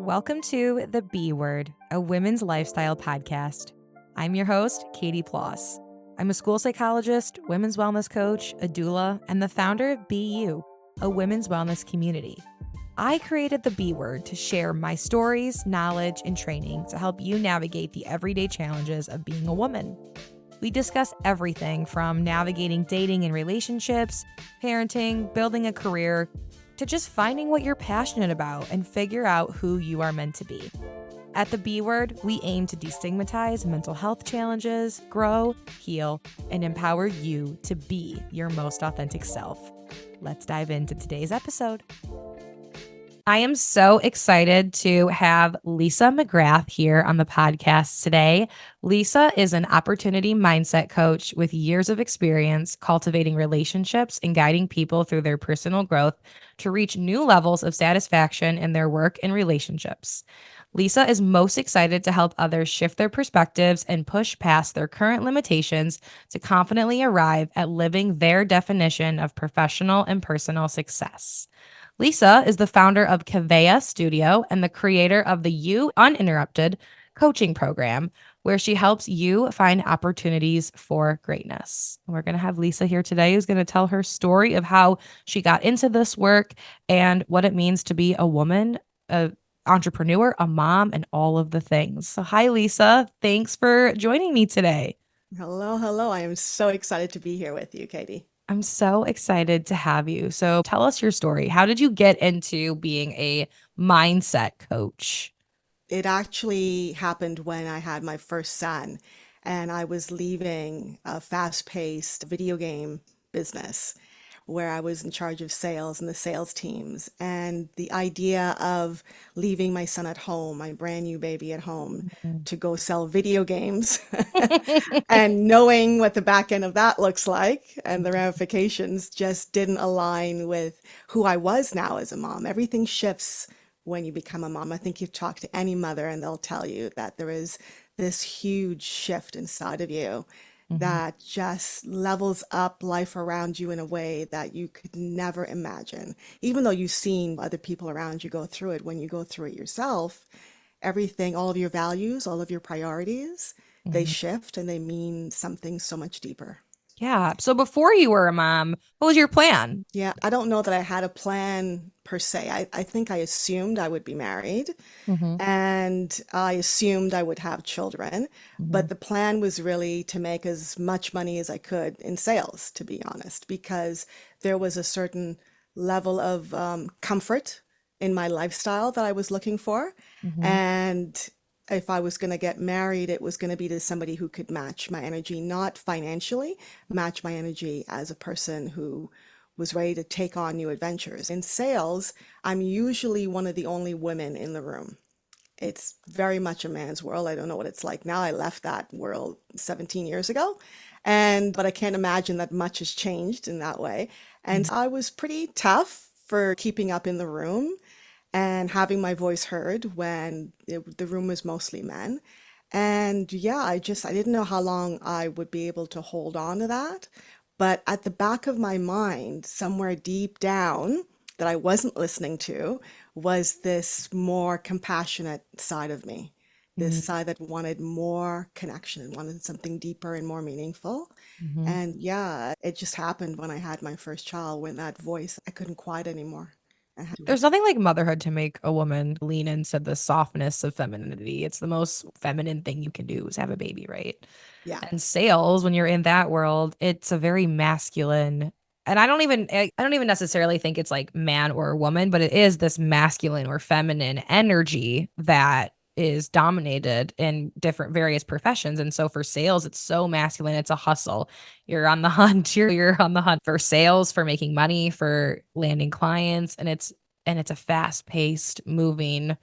Welcome to The B Word, a women's lifestyle podcast. I'm your host, Katie Ploss. I'm a school psychologist, women's wellness coach, a doula, and the founder of BU, a women's wellness community. I created The B Word to share my stories, knowledge, and training to help you navigate the everyday challenges of being a woman. We discuss everything from navigating dating and relationships, parenting, building a career, to just finding what you're passionate about and figure out who you are meant to be. At The B Word, we aim to destigmatize mental health challenges, grow, heal, and empower you to be your most authentic self. Let's dive into today's episode. I am so excited to have Lisa McGrath here on the podcast today. Lisa is an opportunity mindset coach with years of experience cultivating relationships and guiding people through their personal growth to reach new levels of satisfaction in their work and relationships. Lisa is most excited to help others shift their perspectives and push past their current limitations to confidently arrive at living their definition of professional and personal success. Lisa is the founder of Kavea Studio and the creator of the You Uninterrupted coaching program, where she helps you find opportunities for greatness. We're going to have Lisa here today, who's going to tell her story of how she got into this work and what it means to be a woman, an entrepreneur, a mom, and all of the things. So hi, Lisa. Thanks for joining me today. Hello. I am so excited to be here with you, Katie. I'm so excited to have you. So tell us your story. How did you get into being a mindset coach? It actually happened when I had my first son and I was leaving a fast-paced video game business where I was in charge of sales and the sales teams. And the idea of leaving my son at home, my brand new baby at home, to go sell video games and knowing what the back end of that looks like and the ramifications just didn't align with who I was now as a mom. Everything shifts when you become a mom. I think you talk to any mother and they'll tell you that there is this huge shift inside of you that just levels up life around you in a way that you could never imagine. Even though you've seen other people around you go through it, when you go through it yourself, everything, all of your values, all of your priorities, they shift and they mean something so much deeper. Yeah. So before you were a mom, what was your plan? Yeah, I don't know that I had a plan per se. I think I assumed I would be married Mm-hmm. and I assumed I would have children, Mm-hmm. but the plan was really to make as much money as I could in sales, to be honest, because there was a certain level of comfort in my lifestyle that I was looking for. Mm-hmm. And if I was going to get married, it was going to be to somebody who could match my energy, not financially, match my energy as a person who was ready to take on new adventures. In sales, I'm usually one of the only women in the room. It's very much a man's world. I don't know what it's like now. I left that world 17 years ago, and but I can't imagine that much has changed in that way. And I was pretty tough for keeping up in the room and having my voice heard when the room was mostly men. And yeah, I didn't know how long I would be able to hold on to that. But at the back of my mind, somewhere deep down that I wasn't listening to, was this more compassionate side of me, this side that wanted more connection and wanted something deeper and more meaningful. Mm-hmm. And yeah, it just happened when I had my first child, when that voice, I couldn't quiet anymore. I had to. There's nothing like motherhood to make a woman lean into the softness of femininity. It's the most feminine thing you can do is have a baby, right? Yeah. And sales, when you're in that world, it's a very masculine. And I don't even necessarily think it's like man or woman, but it is this masculine or feminine energy that is dominated in different various professions. And so for sales, it's so masculine. It's a hustle. You're on the hunt. You're on the hunt for sales, for making money, for landing clients. And it's a fast-paced, moving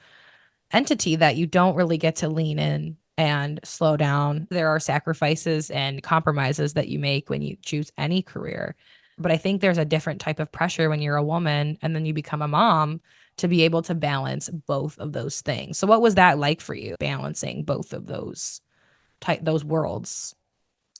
entity that you don't really get to lean in and slow down. There are sacrifices and compromises that you make when you choose any career. But I think there's a different type of pressure when you're a woman and then you become a mom to be able to balance both of those things. So what was that like for you, balancing both of those worlds?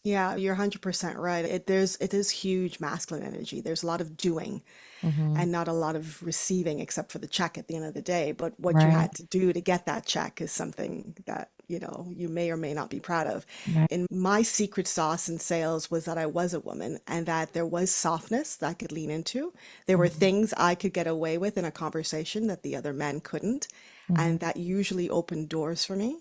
Yeah, you're 100% right. It is huge masculine energy. There's a lot of doing. Mm-hmm. and not a lot of receiving except for the check at the end of the day. But what you Right. had to do to get that check is something that, you may or may not be proud of. Right. And my secret sauce in sales was that I was a woman and that there was softness that I could lean into. There were Mm-hmm. things I could get away with in a conversation that the other men couldn't. Mm-hmm. And that usually opened doors for me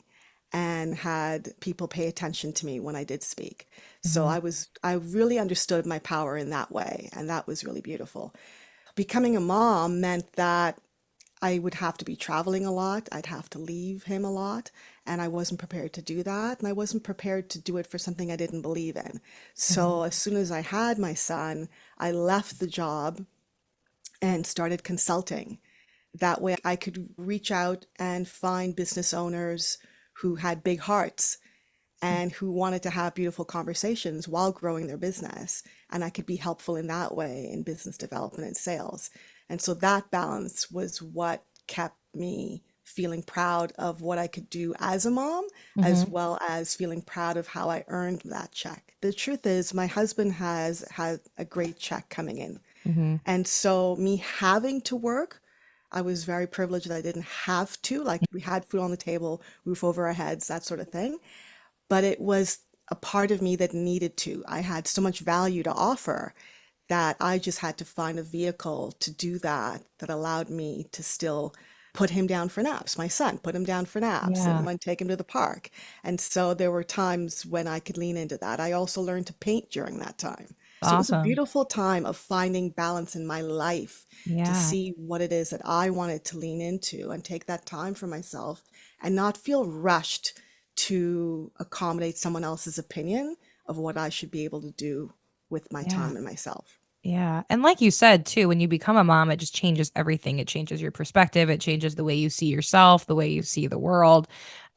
and had people pay attention to me when I did speak. So Mm-hmm. I really understood my power in that way, and that was really beautiful. Becoming a mom meant that I would have to be traveling a lot. I'd have to leave him a lot, and I wasn't prepared to do that, and I wasn't prepared to do it for something I didn't believe in. Mm-hmm. So as soon as I had my son, I left the job and started consulting. That way I could reach out and find business owners who had big hearts and who wanted to have beautiful conversations while growing their business. And I could be helpful in that way in business development and sales. And so that balance was what kept me feeling proud of what I could do as a mom, as Mm-hmm. well as feeling proud of how I earned that check. The truth is, my husband has had a great check coming in. Mm-hmm. And so, me having to work, I was very privileged that I didn't have to. Like, we had food on the table, roof over our heads, that sort of thing, but it was a part of me that needed to. I had so much value to offer that I just had to find a vehicle to do that that allowed me to still put him down for naps. My son, put him down for naps and Yeah. when take him to the park. And so there were times when I could lean into that. I also learned to paint during that time. So it was a Awesome. beautiful time of finding balance in my life to Yeah. see what it is that I wanted to lean into and take that time for myself and not feel rushed to accommodate someone else's opinion of what I should be able to do with my Yeah. time and myself. Yeah. And like you said, too, when you become a mom, it just changes everything. It changes your perspective. It changes the way you see yourself, the way you see the world.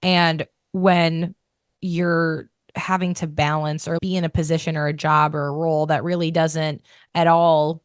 And when you're having to balance or be in a position or a job or a role that really doesn't at all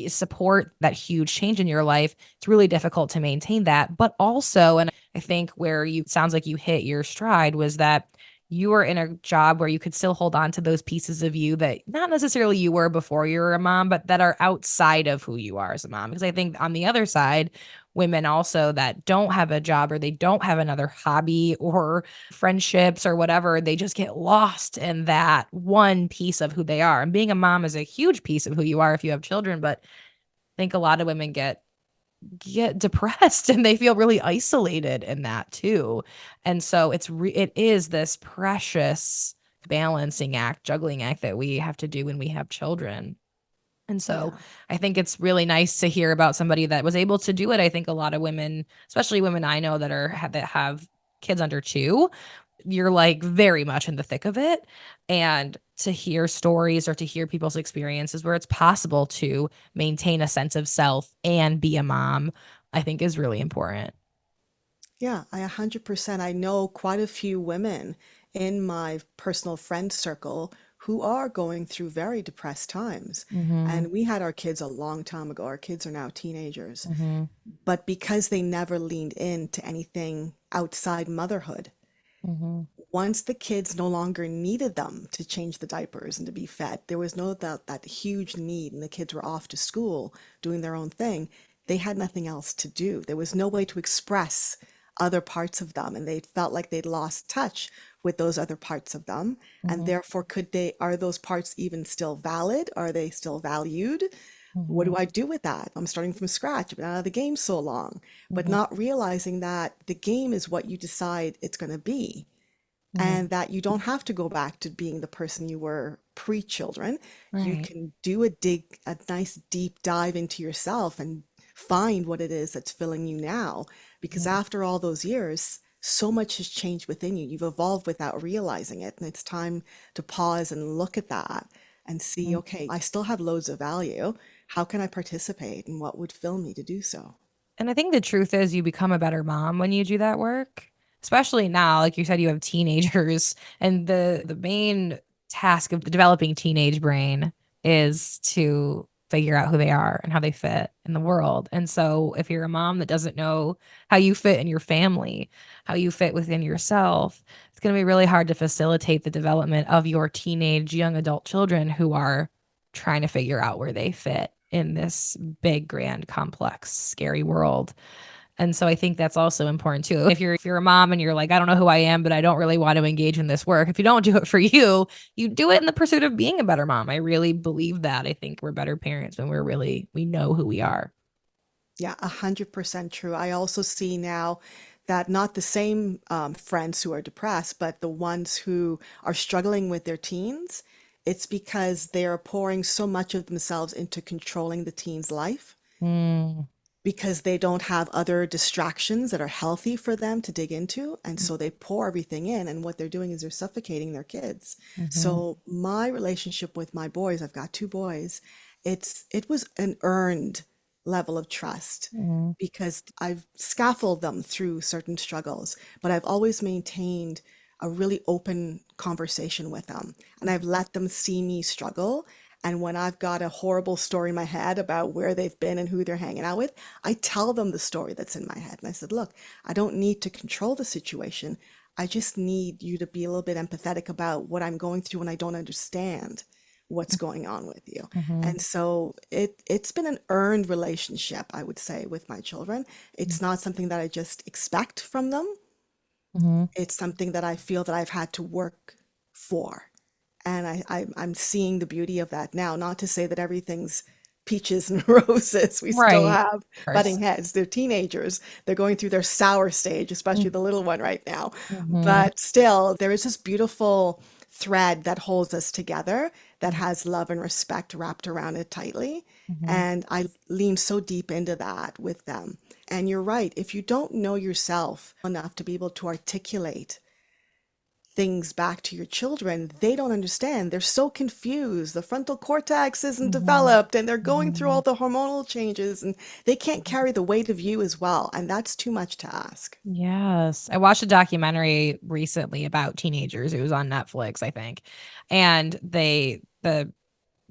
support that huge change in your life, it's really difficult to maintain that. But also, and I think where you sounds like you hit your stride was that you were in a job where you could still hold on to those pieces of you that not necessarily you were before you were a mom, but that are outside of who you are as a mom. Because I think on the other side, women also that don't have a job or they don't have another hobby or friendships or whatever, they just get lost in that one piece of who they are. And being a mom is a huge piece of who you are if you have children, but I think a lot of women get depressed and they feel really isolated in that too. And so it is this precious balancing act, juggling act that we have to do when we have children. And so Yeah. I think it's really nice to hear about somebody that was able to do it. I think a lot of women, especially women I know that have kids under 2, you're like very much in the thick of it. And to hear stories or to hear people's experiences where it's possible to maintain a sense of self and be a mom, I think is really important. Yeah, I 100%. I know quite a few women in my personal friend circle who are going through very depressed times. Mhm. And we had our kids a long time ago. Our kids are now teenagers. Mhm. But because they never leaned into anything outside motherhood, Mhm. once the kids no longer needed them to change the diapers and to be fed, there was no that huge need, and the kids were off to school doing their own thing. They had nothing else to do. There was no way to express other parts of them, and they felt like they'd lost touch with those other parts of them. And Mhm. therefore, are those parts even still valid? Are they still valued? What do Mhm. I do with that? I'm starting from scratch. I've been out of the game so long, but Mhm. not realizing that the game is what you decide it's going to be Mhm. and that you don't have to go back to being the person you were pre-children. You Right. can do a nice deep dive into yourself and find what it is that's filling you now. Because Yeah. after all those years, so much has changed within you. You've evolved without realizing it. And it's time to pause and look at that and see, Mhm. okay, I still have loads of value. How can I participate and what would fill me to do so? And I think the truth is you become a better mom when you do that work. Especially now, like you said, you have teenagers and the main task of the developing teenage brain is to figure out who they are and how they fit in the world. And so if you're a mom that doesn't know how you fit in your family, how you fit within yourself, it's going to be really hard to facilitate the development of your teenage young adult children who are trying to figure out where they fit. in this big, grand, complex, scary world. And so I think that's also important too. If you're a mom and you're like, I don't know who I am, but I don't really want to engage in this work. If you don't do it for you, you do it in the pursuit of being a better mom. I really believe that. I think we're better parents when we know who we are. Yeah, 100% true. I also see now that not the same friends who are depressed, but the ones who are struggling with their teens, it's because they are pouring so much of themselves into controlling the teen's life Mm, because they don't have other distractions that are healthy for them to dig into. And so they pour everything in, and what they're doing is they're suffocating their kids. mm-hmm, So my relationship with my boys, I've got two boys, it was an earned level of trust mm, because I've scaffolded them through certain struggles, but I've always maintained a really open conversation with them. And I've let them see me struggle. And when I've got a horrible story in my head about where they've been and who they're hanging out with, I tell them the story that's in my head. And I said, look, I don't need to control the situation. I just need you to be a little bit empathetic about what I'm going through when I don't understand what's going on with you. mm-hmm, And so it's been an earned relationship, I would say, with my children. It's not something that I just expect from them. mm-hmm. It's something that I feel that I've had to work for. And I'm seeing the beauty of that now. Not to say that everything's peaches and roses. We still Right. have Of course. butting heads. They're teenagers. They're going through their sour stage, especially Mm, the little one right now. mm-hmm, But still, there is this beautiful thread that holds us together that has love and respect wrapped around it tightly. mm-hmm. And I lean so deep into that with them. And you're right, if you don't know yourself enough to be able to articulate things back to your children, they don't understand. They're so confused. The frontal cortex isn't Mm-hmm. developed and they're going through Mm-hmm. all the hormonal changes and they can't carry the weight of you as well. And that's too much to ask. Yes. I watched a documentary recently about teenagers. It was on Netflix, I think. And the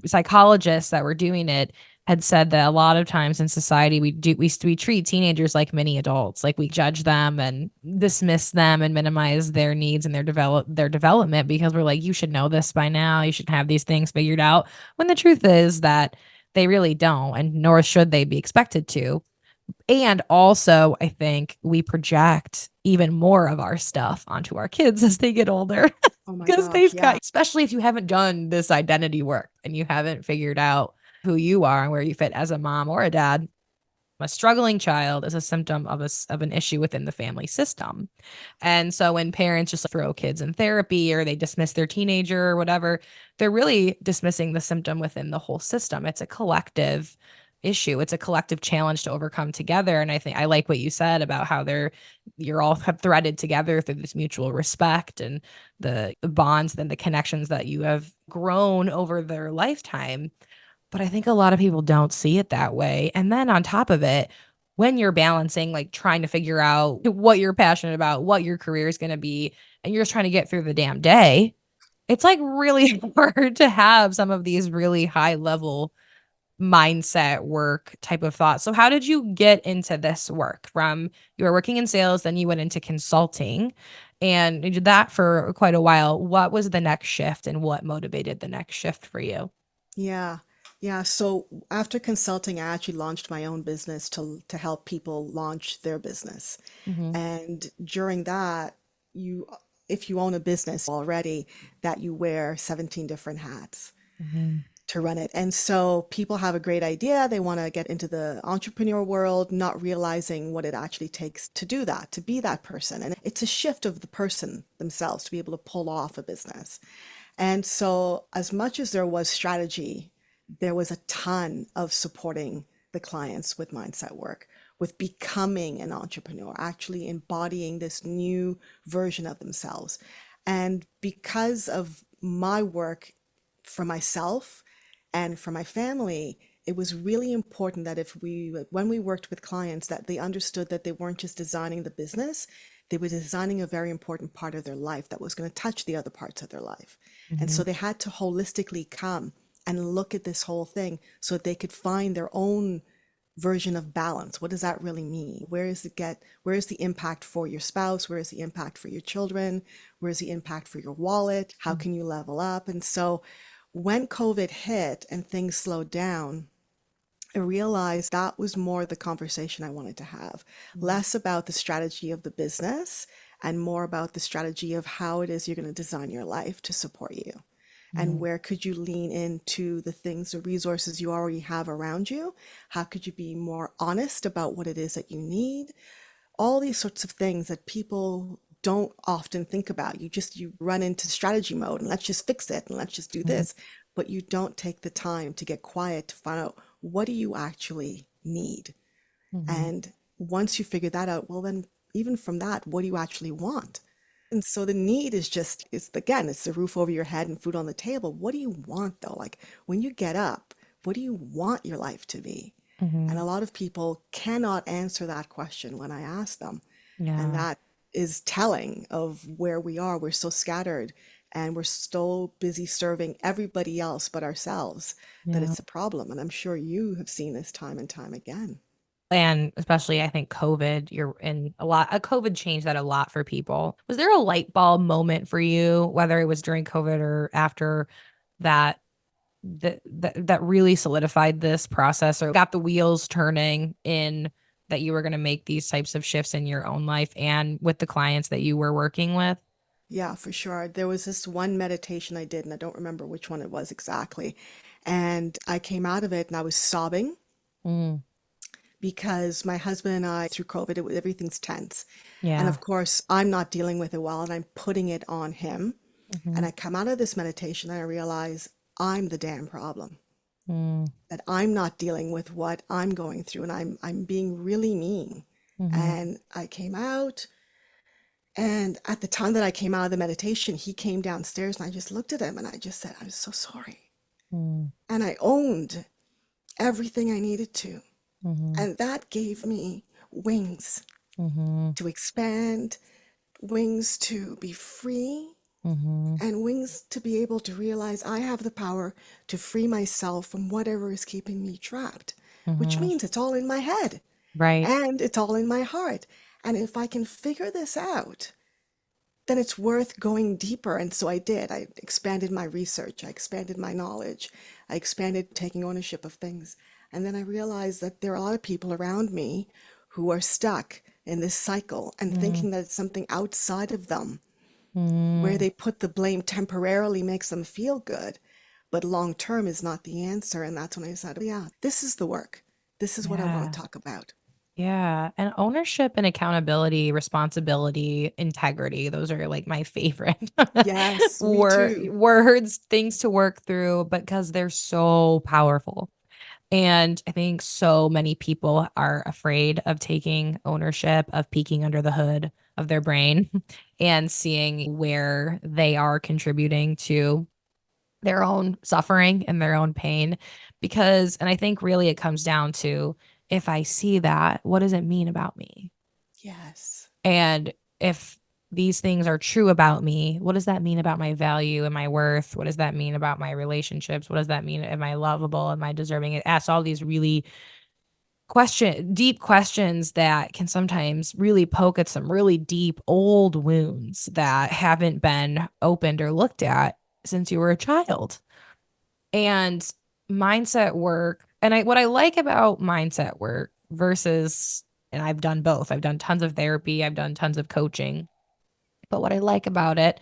psychologists that were doing it had said that a lot of times in society we treat teenagers like mini adults. Like we judge them and dismiss them and minimize their needs and their development because we're like, you should know this by now. You should have these things figured out. When the truth is that they really don't, and nor should they be expected to. And also, I think we project even more of our stuff onto our kids as they get older Oh my because gosh, they've yeah. got, especially if you haven't done this identity work and you haven't figured out who you are and where you fit as a mom or a dad. A struggling child is a symptom of an issue within the family system. And so when parents just throw kids in therapy or they dismiss their teenager or whatever, they're really dismissing the symptom within the whole system. It's a collective issue. It's a collective challenge to overcome together. And I think I like what you said about how you're all threaded together through this mutual respect and the bonds and the connections that you have grown over their lifetime. But I think a lot of people don't see it that way. And then on top of it, when you're balancing, like trying to figure out what you're passionate about, what your career is going to be, and you're just trying to get through the damn day, it's like really hard to have some of these really high level mindset work type of thoughts. So, how did you get into this work? From you were working in sales, then you went into consulting, and you did that for quite a while. What was the next shift and what motivated the next shift for you? Yeah. Yeah. So after consulting, I actually launched my own business to help people launch their business. Mm-hmm. And during that, you if you own a business already, that you wear 17 different hats Mm-hmm. to run it. And so people have a great idea. They want to get into the entrepreneur world, not realizing what it actually takes to do that, to be that person. And it's a shift of the person themselves to be able to pull off a business. And so, as much as there was strategy, there was a ton of supporting the clients with mindset work, with becoming an entrepreneur, actually embodying this new version of themselves. And because of my work for myself and for my family, it was really important that when we worked with clients, that they understood that they weren't just designing the business, they were designing a very important part of their life that was going to touch the other parts of their life. And Mm-hmm. so they had to holistically come and look at this whole thing so that they could find their own version of balance. What does that really mean? Where is the impact for your spouse? Where is the impact for your children? Where is the impact for your wallet? How can you level up? And so when COVID hit and things slowed down, I realized that was more the conversation I wanted to have, Mm. less about the strategy of the business and more about the strategy of how it is you're going to design your life to support you. And Mhm. where could you lean into the things, the resources you already have around you? How could you be more honest about what it is that you need? All these sorts of things that people don't often think about. You run into strategy mode and let's just fix it and let's just do Mhm. this, but you don't take the time to get quiet to find out what do you actually need. Mhm. And once you figure that out, well then even from that, what do you actually want? And so the need is just, it's again, it's the roof over your head and food on the table. What do you want though? Like when you get up, what do you want your life to be? And a Mhm. lot of people cannot answer that question when I ask them. And Yeah. that is telling of where we are. We're so scattered and we're so busy serving everybody else but ourselves that Yeah. it's a problem. And I'm sure you have seen this time and time again. And especially, I think COVID, you're in a lot. COVID changed that a lot for people. Was there a light bulb moment for you, whether it was during COVID or after that, that really solidified this process or got the wheels turning in that you were going to make these types of shifts in your own life and with the clients that you were working with? Yeah, for sure. There was this one meditation I did, and I don't remember which one it was exactly. And I came out of it and I was sobbing Mm, because my husband and I, through COVID, everything's tense. And yeah. of course, I'm not dealing with it well, and I'm putting it on him. And Mhm. I come out of this meditation and I realize I'm the damn problem, Mm, that I'm not dealing with what I'm going through, and I'm being really mean. mhm. And I came out, and at the time that I came out of the meditation, he came downstairs and I just looked at him and I just said, I'm so sorry. Mm, And I owned everything I needed to. mhm. And that gave me wings Mhm. to expand, wings to be free, Mhm. and wings to be able to realize I have the power to free myself from whatever is keeping me trapped, which Mhm. means it's all in my head Right. and it's all in my heart. And if I can figure this out, then it's worth going deeper. And so I did. I expanded my research, I expanded my knowledge, I expanded taking ownership of things. And then I realized that there are a lot of people around me who are stuck in this cycle and Mm, thinking that it's something outside of them, where mm, they put the blame temporarily makes them feel good, but long term is not the answer. And that's when I decided, yeah, this is the work. This is what I want yeah. to talk about. Yeah, and ownership and accountability, responsibility, integrity, those are like my favorite Yes, me too. words, things to work through because they're so powerful. And I think so many people are afraid of taking ownership, of peeking under the hood of their brain and seeing where they are contributing to their own suffering and their own pain. Because, and I think really it comes down to if I see that, what does it mean about me? Yes. And if these things are true about me, what does that mean about my value and my worth? What does that mean about my relationships? What does that mean? Am I lovable? Am I deserving? It asks all these really deep questions that can sometimes really poke at some really deep old wounds that haven't been opened or looked at since you were a child. And mindset work, and what I like about mindset work versus, and I've done both. I've done tons of therapy, I've done tons of coaching. But what I like about it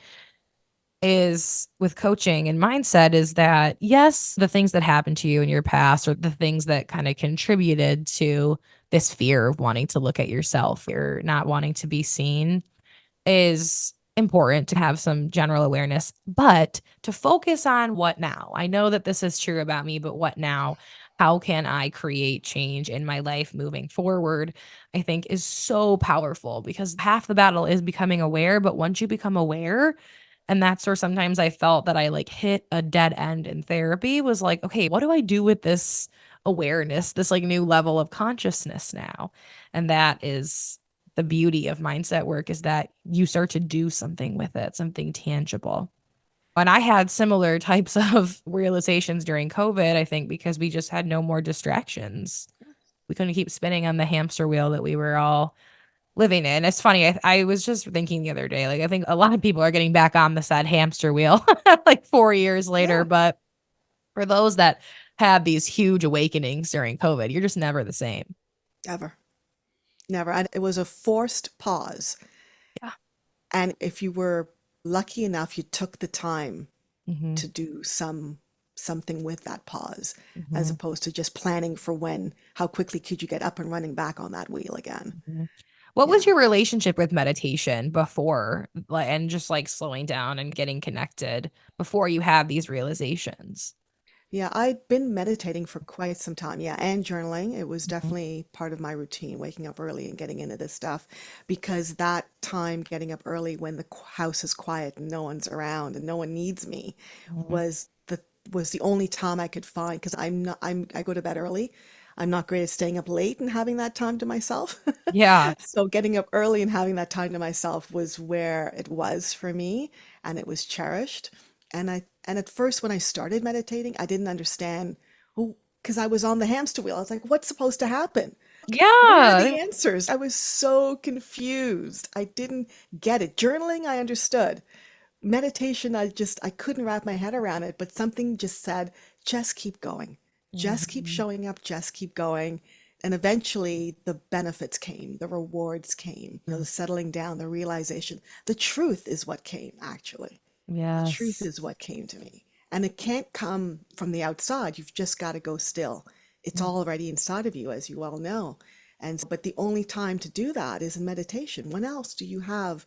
is with coaching and mindset is that yes, the things that happened to you in your past or the things that kind of contributed to this fear of wanting to look at yourself or not wanting to be seen is important to have some general awareness, but to focus on what now. I know that this is true about me, but what now? How can I create change in my life moving forward? I think is so powerful because half the battle is becoming aware. But once you become aware, and that's where sometimes I felt that I like hit a dead end in therapy was like, okay, what do I do with this awareness, this like new level of consciousness now? And that is the beauty of mindset work is that you start to do something with it, something tangible. And I had similar types of realizations during COVID, I think, because we just had no more distractions. We couldn't keep spinning on the hamster wheel that we were all living in. It's funny. I was just thinking the other day, like, I think a lot of people are getting back on the sad hamster wheel like 4 years later. Yeah. But for those that have these huge awakenings during COVID. You're just never the same. Ever. Never. And it was a forced pause. Yeah. And if you were lucky enough, you took the time Mm-hmm. to do something with that pause, as Mm-hmm. opposed to just planning for how quickly could you get up and running back on that wheel again. Mm-hmm. What was Yeah. your relationship with meditation before, like, and just like slowing down and getting connected before you had these realizations? Yeah, I'd been meditating for quite some time. Yeah, and journaling. It was Mm-hmm. definitely part of my routine, waking up early and getting into this stuff, because that time getting up early when the house is quiet and no one's around and no one needs me Mm-hmm. was the only time I could find, because I go to bed early. I'm not great at staying up late and having that time to myself. Yeah. So getting up early and having that time to myself was where it was for me, and it was cherished. And at first when I started meditating, I didn't understand, oh, because I was on the hamster wheel. I was like, what's supposed to happen? Where are Yeah. the answers? I was so confused. I didn't get it. Journaling, I understood. Meditation, I couldn't wrap my head around it, but something just said, just keep going. Just keep Mm-hmm. showing up, just keep going. And eventually the benefits came, the rewards came, the settling down, the realization. The truth is what came, actually. The truth Yes. is what came to me. And it can't come from the outside. You've just got to go still. It's already inside of you, as you well know. But the only time to do that is in meditation. When else do you have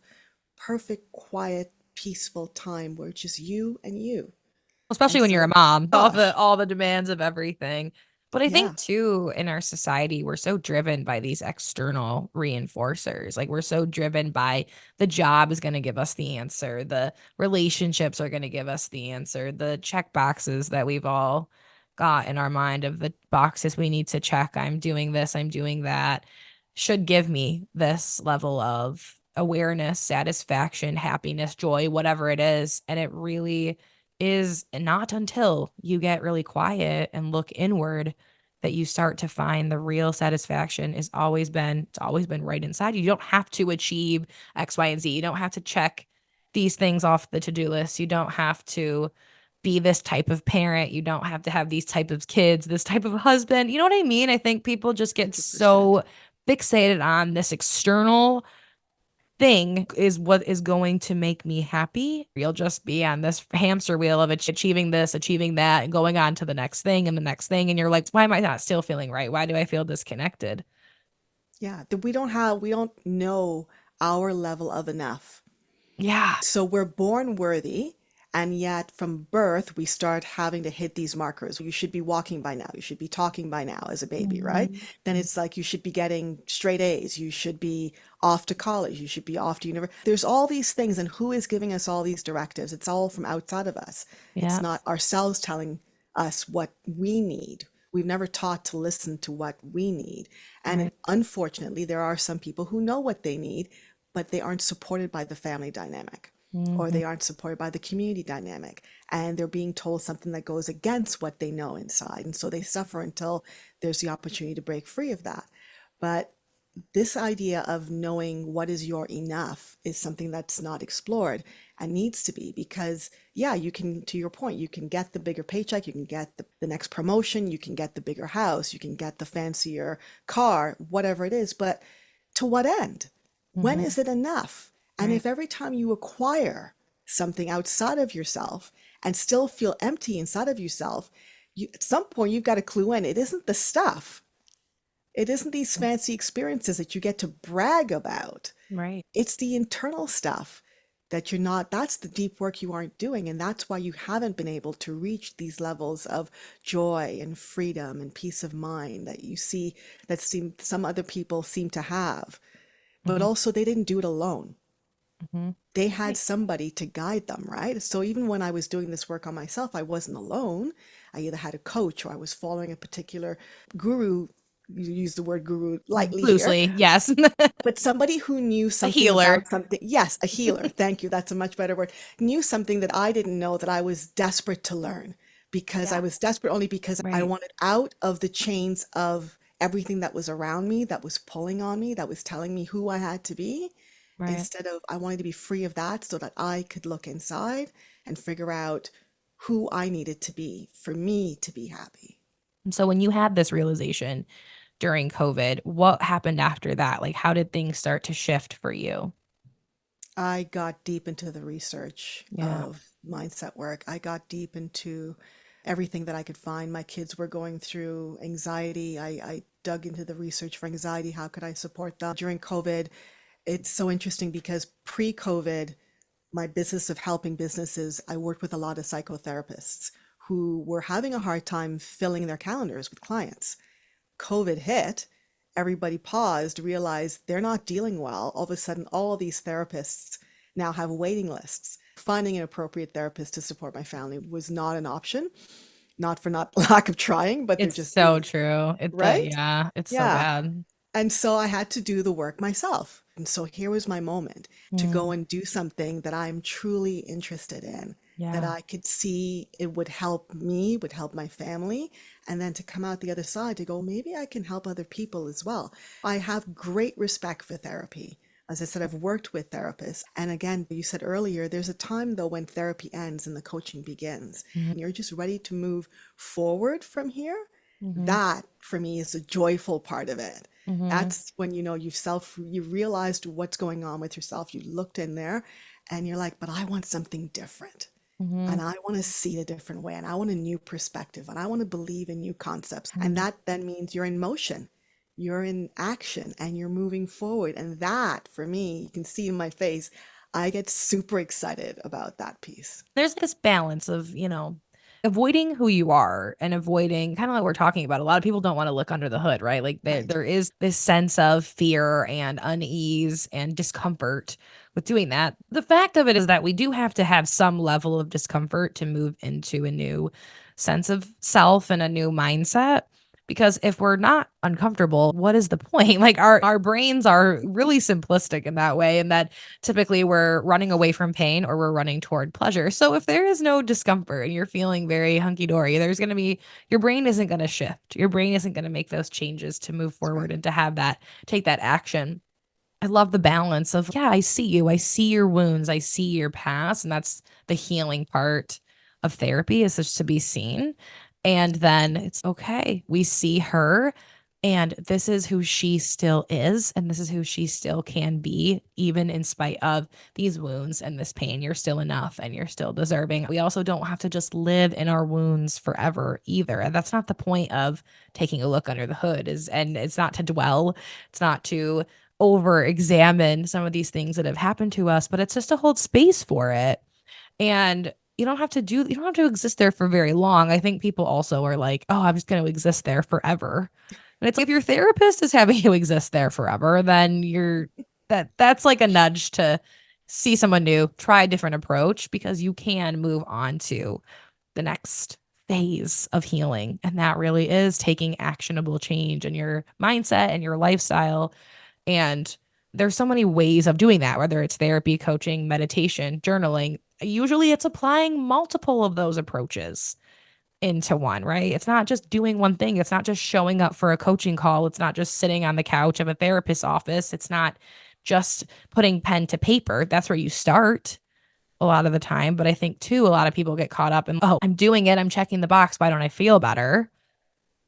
perfect, quiet, peaceful time where it's just you and you? And Especially when you're a so, mom, gosh, all the demands of everything. But I yeah, think too, in our society, we're so driven by these external reinforcers. Like, we're so driven by the job is going to give us the answer, the relationships are going to give us the answer, the check boxes that we've all got in our mind of the boxes we need to check. I'm doing this, I'm doing that, should give me this level of awareness, satisfaction, happiness, joy, whatever it is. And it really is not until you get really quiet and look inward that you start to find the real satisfaction it's always been right inside you. You don't have to achieve X, Y, and Z. You don't have to check these things off the to-do list. You don't have to be this type of parent. You don't have to have these type of kids, this type of husband. You know what I mean? I think people just get 100%. so fixated on this external thing is what is going to make me happy. You'll just be on this hamster wheel of achieving this, achieving that, and going on to the next thing and the next thing. And you're like, why am I not still feeling right? Why do I feel disconnected? Yeah, that we don't know our level of enough. Yeah. So we're born worthy, and yet from birth, we start having to hit these markers. You should be walking by now. You should be talking by now as a baby, right? Mhm. Then it's like you should be getting straight A's. You should be off to college. You should be off to university. There's all these things, and who is giving us all these directives? It's all from outside of us. It's Yeah. not ourselves telling us what we need. We've never taught to listen to what we need. And Right. unfortunately, there are some people who know what they need, but they aren't supported by the family dynamic, or Mhm. they aren't supported by the community dynamic, and they're being told something that goes against what they know inside, and so they suffer until there's the opportunity to break free of that. But this idea of knowing what is your enough is something that's not explored and needs to be, because yeah, you can, to your point, you can get the bigger paycheck, you can get the next promotion, you can get the bigger house, you can get the fancier car, whatever it is, but to what end? When Mhm. is it enough? And Right. if every time you acquire something outside of yourself and still feel empty inside of yourself, at some point you've got to clue in. It isn't the stuff. It isn't these fancy experiences that you get to brag about. Right. It's the internal stuff that you're not, that's the deep work you aren't doing. And that's why you haven't been able to reach these levels of joy and freedom and peace of mind that you see, that seem some other people seem to have. But Mhm. also, they didn't do it alone. Mhm. They had Right. somebody to guide them, right? So even when I was doing this work on myself, I wasn't alone. I either had a coach or I was following a particular guru. You use the word guru lightly here, Loosely, yes. but somebody who knew A something healer. about something. Yes, a healer. Thank you. That's a much better word. Knew something that I didn't know, that I was desperate to learn, because I Yeah. was desperate only because I Right. wanted out of the chains of everything that was around me, that was pulling on me, that was telling me who I had to be. Right. Instead of, I wanted to be free of that so that I could look inside and figure out who I needed to be for me to be happy. And so when you had this realization during COVID, what happened after that? Like, how did things start to shift for you? I got deep into the research Yeah. of mindset work. I got deep into everything that I could find. My kids were going through anxiety. I dug into the research for anxiety. How could I support them during COVID? It's so interesting because pre-COVID, my business of helping businesses, I worked with a lot of psychotherapists who were having a hard time filling their calendars with clients. COVID hit, everybody paused, realized they're not dealing well. All of a sudden, all these therapists now have waiting lists. Finding an appropriate therapist to support my family was not an option, not for not lack of trying, but there It's just so is, true. right? Yeah, it's so Yeah. bad. And so I had to do the work myself. And so here was my moment to go Mm, and do something that I'm truly interested in, that yeah. I could see it would help me, would help my family, and then to come out the other side to go, maybe I can help other people as well. I have great respect for therapy. As I said, I've worked with therapists. And again, you said earlier, there's a time though when therapy ends and the coaching begins. Mm-hmm. And you're just ready to move forward from here. Mm-hmm. That for me is the joyful part of it. Mm-hmm. That's when you realized what's going on with yourself. You looked in there and you're like, but I want something different. Mm-hmm. And I want to see it a different way. And I want a new perspective. And I want to believe in new concepts. And Mm-hmm. that then means you're in motion, you're in action, and you're moving forward. And that for me, you can see in my face, I get super excited about that piece. There's this balance of, avoiding who you are and avoiding kind of like we're talking about. A lot of people don't want to look under the hood, right? Like there Right. there is this sense of fear and unease and discomfort with doing that. The fact of it is that we do have to have some level of discomfort to move into a new sense of self and a new mindset. Because if we're not uncomfortable, what is the point? Like our brains are really simplistic in that way, and that typically we're running away from pain or we're running toward pleasure. So if there is no discomfort and you're feeling very hunky dory, there's going to be your brain isn't going to shift. Your brain isn't going to make those changes to move That's forward right. and to have that take that action. I love the balance of, yeah, I see you. I see your wounds. I see your past. And that's the healing part of therapy is just to be seen. And then it's okay. We see her and this is who she still is. And this is who she still can be, even in spite of these wounds and this pain. You're still enough and you're still deserving. We also don't have to just live in our wounds forever either. And that's not the point of taking a look under the hood and it's not to dwell. It's not to over examine some of these things that have happened to us, but it's just to hold space for it. And you don't have to exist there for very long. I think people also are like, oh, I'm just going to exist there forever. And it's like, if your therapist is having you exist there forever, then that's like a nudge to see someone new, try a different approach because you can move on to the next phase of healing. And that really is taking actionable change in your mindset and your lifestyle and there's so many ways of doing that, whether it's therapy, coaching, meditation, journaling. Usually it's applying multiple of those approaches into one, right? It's not just doing one thing. It's not just showing up for a coaching call. It's not just sitting on the couch of a therapist's office. It's not just putting pen to paper. That's where you start a lot of the time. But I think too, a lot of people get caught up in, oh, I'm doing it. I'm checking the box. Why don't I feel better?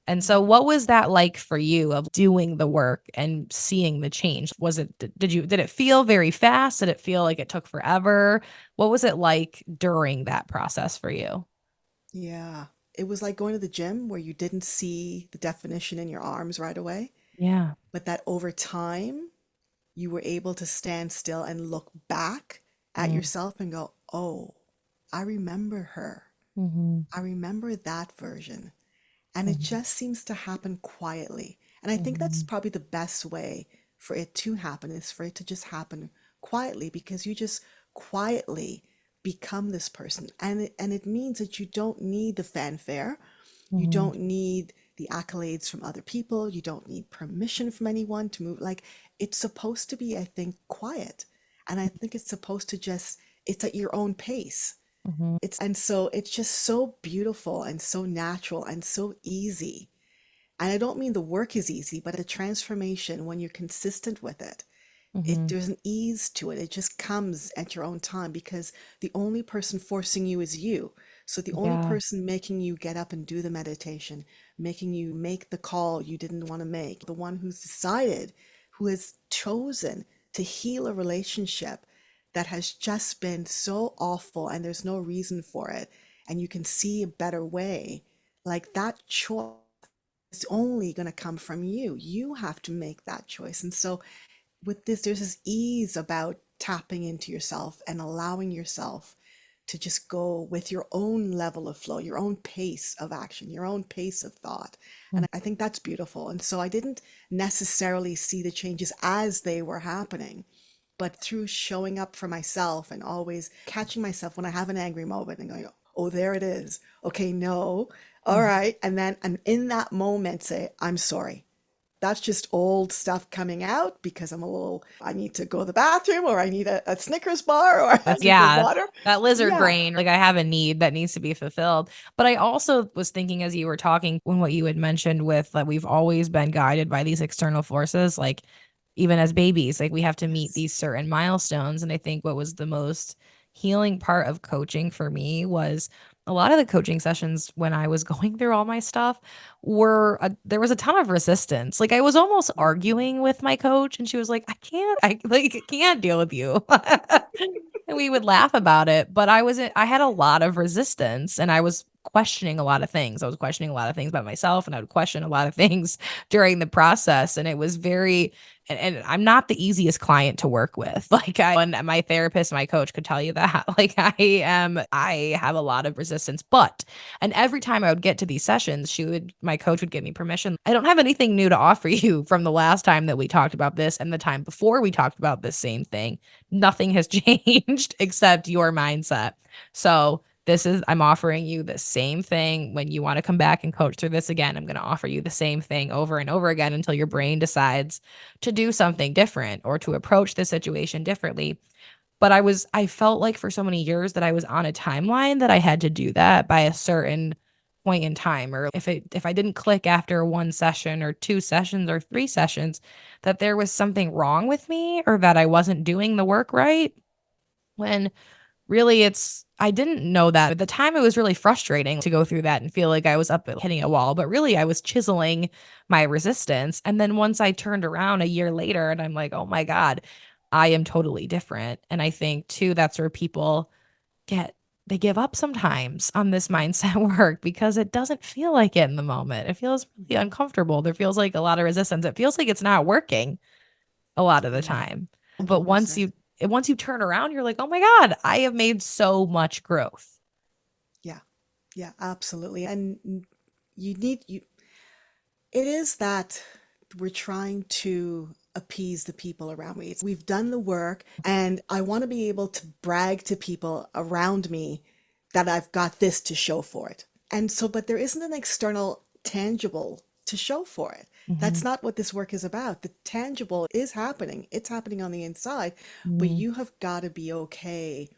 And so what was that like for you of doing the work and seeing the change? Was it did it feel very fast? Did it feel like it took forever? What was it like during that process for you? Yeah. It was like going to the gym where you didn't see the definition in your arms right away, Yeah. but that over time you were able to stand still and look back at Mm, yourself and go, oh, I remember her. mhm, I remember that version. And it mhm, just seems to happen quietly. And I think that's mhm, probably the best way for it to happen is for it to just happen quietly because you just quietly become this person. And it means that you don't need the fanfare. You mhm, don't need the accolades from other people. You don't need permission from anyone to move. Like it's supposed to be, I think, quiet. And I think it's supposed to just, it's at your own pace. mhm. And so it's just so beautiful and so natural and so easy. And I don't mean the work is easy, but the transformation, when you're consistent with it, Mhm. there's an ease to it. It just comes at your own time because the only person forcing you is you. So the only Yeah. person making you get up and do the meditation, making you make the call you didn't want to make, the one who's decided, who has chosen to heal a relationship that has just been so awful and there's no reason for it, and you can see a better way. Like that choice is only going to come from you. You have to make that choice. And so with this, there's this ease about tapping into yourself and allowing yourself to just go with your own level of flow, your own pace of action, your own pace of thought. And I think that's beautiful. And so I didn't necessarily see the changes as they were happening, but through showing up for myself and always catching myself when I have an angry moment and going, oh, there it is. Okay, no. All right. And then and in that moment say, I'm sorry. That's just old stuff coming out because I need to go to the bathroom, or I need a Snickers bar, or I need the Yeah, water. that lizard Yeah. brain, like I have a need that needs to be fulfilled. But I also was thinking as you were talking, when what you had mentioned with that we've always been guided by these external forces, like even as babies, like we have to meet Yes. these certain milestones. And I think what was the most healing part of coaching for me was a lot of the coaching sessions when I was going through all my stuff there was a ton of resistance. Like I was almost arguing with my coach and she was like, I can't deal with you. And we would laugh about it, but I had a lot of resistance and I was questioning a lot of things. I was questioning a lot of things about myself and I would question a lot of things during the process. And it was very, and I'm not the easiest client to work with. And my therapist, my coach could tell you that. I have a lot of resistance, and every time I would get to these sessions, my coach would give me permission. I don't have anything new to offer you from the last time that we talked about this and the time before we talked about this same thing. Nothing has changed except your mindset. So I'm offering you the same thing. When you want to come back and coach through this again, I'm going to offer you the same thing over and over again until your brain decides to do something different or to approach the situation differently. But I felt like for so many years that I was on a timeline that I had to do that by a certain point in time. Or if I didn't click after one session or two sessions or three sessions, that there was something wrong with me or that I wasn't doing the work right. When really I didn't know that. At the time, it was really frustrating to go through that and feel like I was up hitting a wall, but really I was chiseling my resistance. And then once I turned around a year later and I'm like, oh my God, I am totally different. And I think too, that's where people they give up sometimes on this mindset work because it doesn't feel like it in the moment. It feels really uncomfortable. There feels like a lot of resistance. It feels like it's not working a lot of the Yeah. time. But once 100%. you turn around, you're like, oh my God, I have made so much growth. Yeah. Yeah, absolutely. And you need you it is that we're trying to appease the people around me. We've done the work, and I want to be able to brag to people around me that I've got this to show for it. And so, but there isn't an external tangible to show for it. That's Mhm. not what this work is about. The tangible is happening, it's happening on the inside, but Mhm. you have got to be okay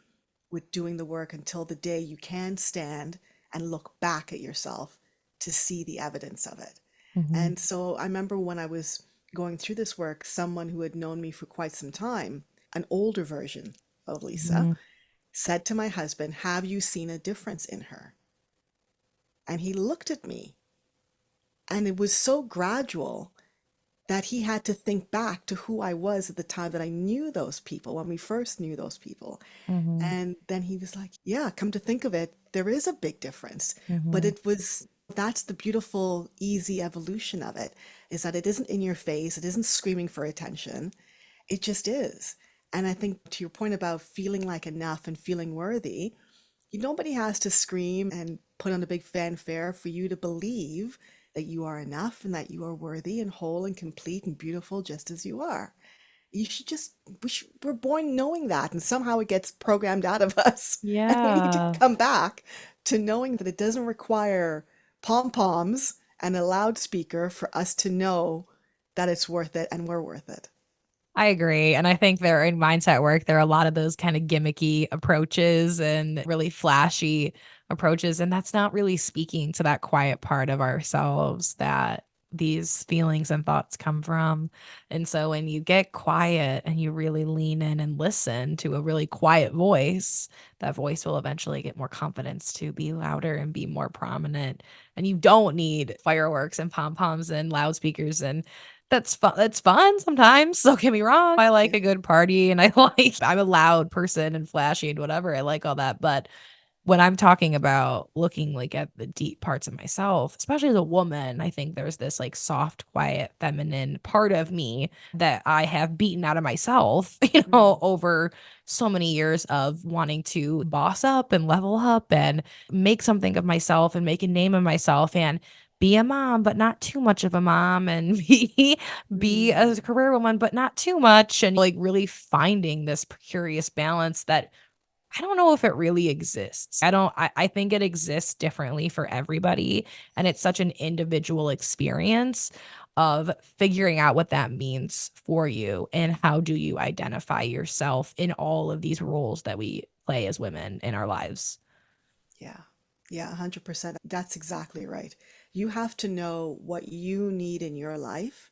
with doing the work until the day you can stand and look back at yourself to see the evidence of it. Mhm. And so I remember when I was going through this work, someone who had known me for quite some time, an older version of Lisa, Mhm. said to my husband, have you seen a difference in her? And he looked at me, and it was so gradual that he had to think back to who I was at the time that I knew those people, when we first knew those people. Mhm. And then he was like, yeah, come to think of it, there is a big difference. But Mhm. that's the beautiful, easy evolution of it, is that it isn't in your face, it isn't screaming for attention, it just is. And I think to your point about feeling like enough and feeling worthy, nobody has to scream and put on a big fanfare for you to believe that you are enough and that you are worthy and whole and complete and beautiful just as you are. You should just, we're born knowing that, and somehow it gets programmed out of us. And we need to Yeah. come back to knowing that it doesn't require pom poms and a loudspeaker for us to know that it's worth it and we're worth it. I agree. And I think there in mindset work, there are a lot of those kind of gimmicky approaches and really flashy approaches. And that's not really speaking to that quiet part of ourselves these feelings and thoughts come from. And so when you get quiet and you really lean in and listen to a really quiet voice, that voice will eventually get more confidence to be louder and be more prominent. And you don't need fireworks and pom poms and loudspeakers, and that's fun. That's fun sometimes. Don't get me wrong. I like Yeah. a good party and I like, I'm a loud person and flashy and whatever. I like all that. But when I'm talking about looking, like, at the deep parts of myself, especially as a woman, I think there's this, like, soft, quiet, feminine part of me that I have beaten out of myself, Mhm. over so many years of wanting to boss up and level up and make something of myself and make a name of myself and be a mom, but not too much of a mom, and be a Mm. career woman, but not too much, and, like, really finding this curious balance that I don't know if it really exists. I think it exists differently for everybody, and it's such an individual experience of figuring out what that means for you and how do you identify yourself in all of these roles that we play as women in our lives. Yeah. Yeah, 100%. That's exactly right. You have to know what you need in your life